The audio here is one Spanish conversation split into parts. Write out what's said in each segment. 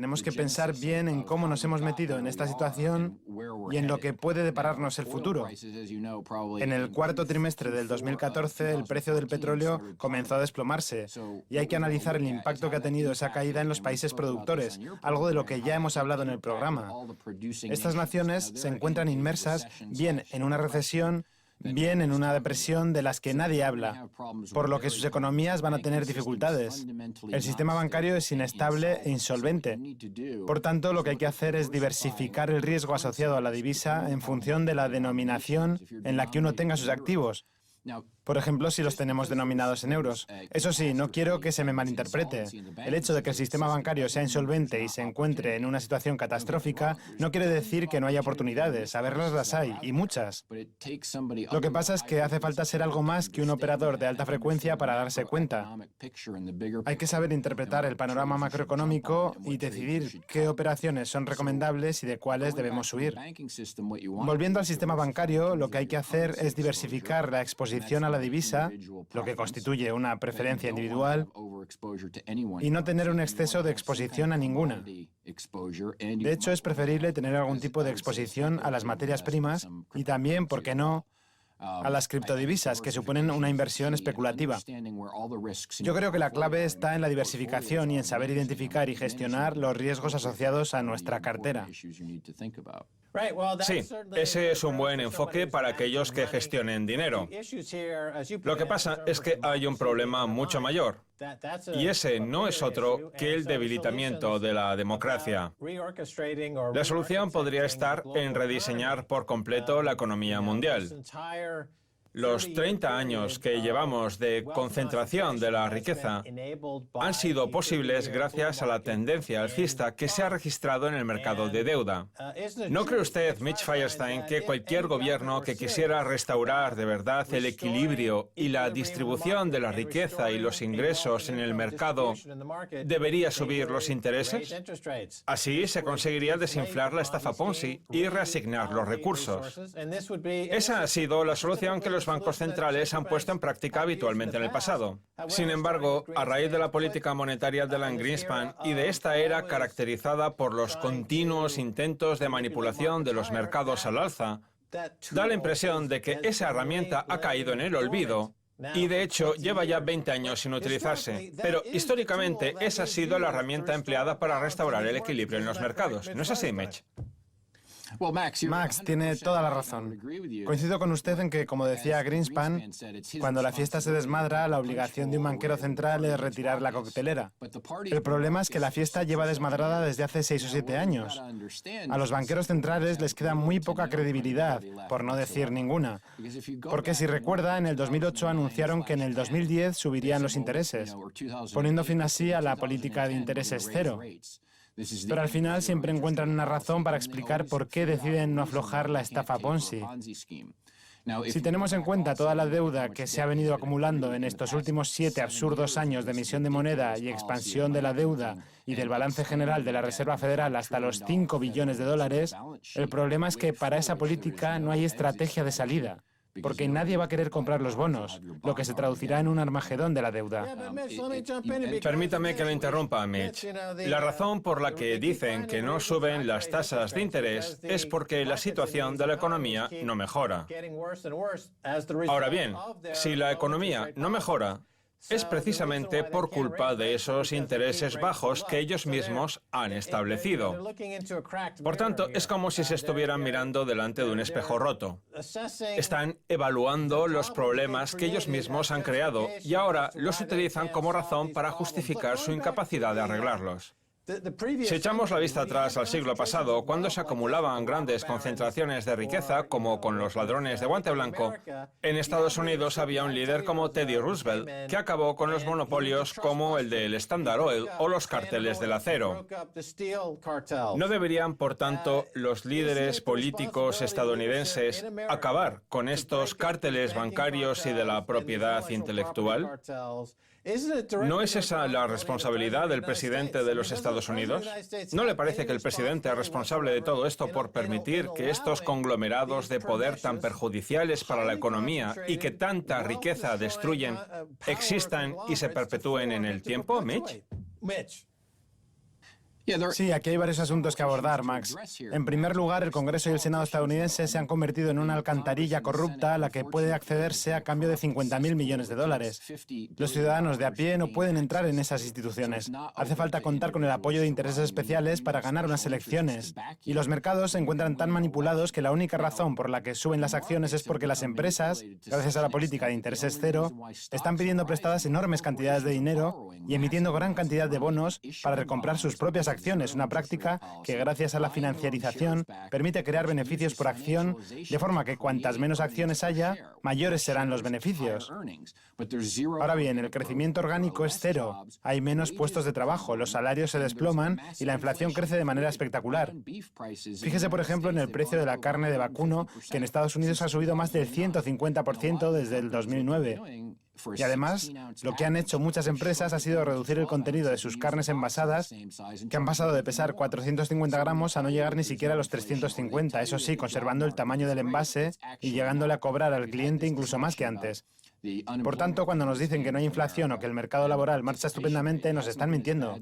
Tenemos que pensar bien en cómo nos hemos metido en esta situación y en lo que puede depararnos el futuro. En el cuarto trimestre del 2014, el precio del petróleo comenzó a desplomarse y hay que analizar el impacto que ha tenido esa caída en los países productores, algo de lo que ya hemos hablado en el programa. Estas naciones se encuentran inmersas bien en una recesión, bien en una depresión de las que nadie habla, por lo que sus economías van a tener dificultades. El sistema bancario es inestable e insolvente. Por tanto, lo que hay que hacer es diversificar el riesgo asociado a la divisa en función de la denominación en la que uno tenga sus activos. Por ejemplo, si los tenemos denominados en euros. Eso sí, no quiero que se me malinterprete. El hecho de que el sistema bancario sea insolvente y se encuentre en una situación catastrófica no quiere decir que no haya oportunidades. A verlas las hay, y muchas. Lo que pasa es que hace falta ser algo más que un operador de alta frecuencia para darse cuenta. Hay que saber interpretar el panorama macroeconómico y decidir qué operaciones son recomendables y de cuáles debemos huir. Volviendo al sistema bancario, lo que hay que hacer es diversificar la exposición a la divisa, lo que constituye una preferencia individual, y no tener un exceso de exposición a ninguna. De hecho, es preferible tener algún tipo de exposición a las materias primas y también, ¿por qué no?, a las criptodivisas, que suponen una inversión especulativa. Yo creo que la clave está en la diversificación y en saber identificar y gestionar los riesgos asociados a nuestra cartera. Sí, ese es un buen enfoque para aquellos que gestionen dinero. Lo que pasa es que hay un problema mucho mayor, y ese no es otro que el debilitamiento de la democracia. La solución podría estar en rediseñar por completo la economía mundial. Los 30 años que llevamos de concentración de la riqueza han sido posibles gracias a la tendencia alcista que se ha registrado en el mercado de deuda. ¿No cree usted, Mitch Firestein, que cualquier gobierno que quisiera restaurar de verdad el equilibrio y la distribución de la riqueza y los ingresos en el mercado debería subir los intereses? Así se conseguiría desinflar la estafa Ponzi y reasignar los recursos. Esa ha sido la solución que los bancos centrales han puesto en práctica habitualmente en el pasado. Sin embargo, a raíz de la política monetaria de Alan Greenspan y de esta era caracterizada por los continuos intentos de manipulación de los mercados al alza, da la impresión de que esa herramienta ha caído en el olvido y de hecho lleva ya 20 años sin utilizarse. Pero históricamente esa ha sido la herramienta empleada para restaurar el equilibrio en los mercados. ¿No es así, Mitch? Max tiene toda la razón. Coincido con usted en que, como decía Greenspan, cuando la fiesta se desmadra, la obligación de un banquero central es retirar la coctelera. El problema es que la fiesta lleva desmadrada desde hace 6 o 7 años. A los banqueros centrales les queda muy poca credibilidad, por no decir ninguna. Porque si recuerda, en el 2008 anunciaron que en el 2010 subirían los intereses, poniendo fin así a la política de intereses cero. Pero al final siempre encuentran una razón para explicar por qué deciden no aflojar la estafa Ponzi. Si tenemos en cuenta toda la deuda que se ha venido acumulando en estos últimos 7 absurdos años de emisión de moneda y expansión de la deuda y del balance general de la Reserva Federal hasta los 5 billones de dólares, el problema es que para esa política no hay estrategia de salida. Porque nadie va a querer comprar los bonos, lo que se traducirá en un armagedón de la deuda. Permítame que lo interrumpa, Mitch. La razón por la que dicen que no suben las tasas de interés es porque la situación de la economía no mejora. Ahora bien, si la economía no mejora, es precisamente por culpa de esos intereses bajos que ellos mismos han establecido. Por tanto, es como si se estuvieran mirando delante de un espejo roto. Están evaluando los problemas que ellos mismos han creado y ahora los utilizan como razón para justificar su incapacidad de arreglarlos. Si echamos la vista atrás al siglo pasado, cuando se acumulaban grandes concentraciones de riqueza, como con los ladrones de guante blanco, en Estados Unidos había un líder como Teddy Roosevelt, que acabó con los monopolios como el del Standard Oil o los cárteles del acero. ¿No deberían, por tanto, los líderes políticos estadounidenses acabar con estos cárteles bancarios y de la propiedad intelectual? ¿No es esa la responsabilidad del presidente de los Estados Unidos? ¿No le parece que el presidente es responsable de todo esto por permitir que estos conglomerados de poder tan perjudiciales para la economía y que tanta riqueza destruyen existan y se perpetúen en el tiempo, Mitch? Sí, aquí hay varios asuntos que abordar, Max. En primer lugar, el Congreso y el Senado estadounidense se han convertido en una alcantarilla corrupta a la que puede accederse a cambio de 50.000 millones de dólares. Los ciudadanos de a pie no pueden entrar en esas instituciones. Hace falta contar con el apoyo de intereses especiales para ganar unas elecciones. Y los mercados se encuentran tan manipulados que la única razón por la que suben las acciones es porque las empresas, gracias a la política de intereses cero, están pidiendo prestadas enormes cantidades de dinero y emitiendo gran cantidad de bonos para recomprar sus propias acciones, una práctica que gracias a la financiarización permite crear beneficios por acción, de forma que cuantas menos acciones haya, mayores serán los beneficios. Ahora bien, el crecimiento orgánico es cero, hay menos puestos de trabajo, los salarios se desploman y la inflación crece de manera espectacular. Fíjese, por ejemplo, en el precio de la carne de vacuno, que en Estados Unidos ha subido más del 150% desde el 2009. Y además, lo que han hecho muchas empresas ha sido reducir el contenido de sus carnes envasadas, que han pasado de pesar 450 gramos a no llegar ni siquiera a los 350, eso sí, conservando el tamaño del envase y llegándole a cobrar al cliente incluso más que antes. Por tanto, cuando nos dicen que no hay inflación o que el mercado laboral marcha estupendamente, nos están mintiendo.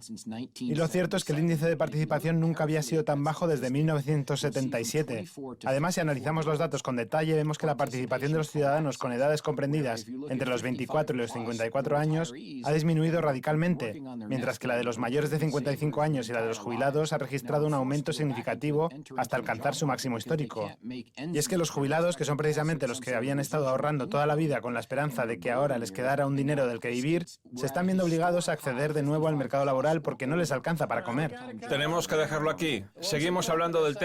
Y lo cierto es que el índice de participación nunca había sido tan bajo desde 1977. Además, si analizamos los datos con detalle, vemos que la participación de los ciudadanos con edades comprendidas entre los 24 y los 54 años ha disminuido radicalmente, mientras que la de los mayores de 55 años y la de los jubilados ha registrado un aumento significativo hasta alcanzar su máximo histórico. Y es que los jubilados, que son precisamente los que habían estado ahorrando toda la vida con la esperanza de que ahora les quedara un dinero del que vivir, se están viendo obligados a acceder de nuevo al mercado laboral porque no les alcanza para comer. Tenemos que dejarlo aquí. Seguimos hablando del tema.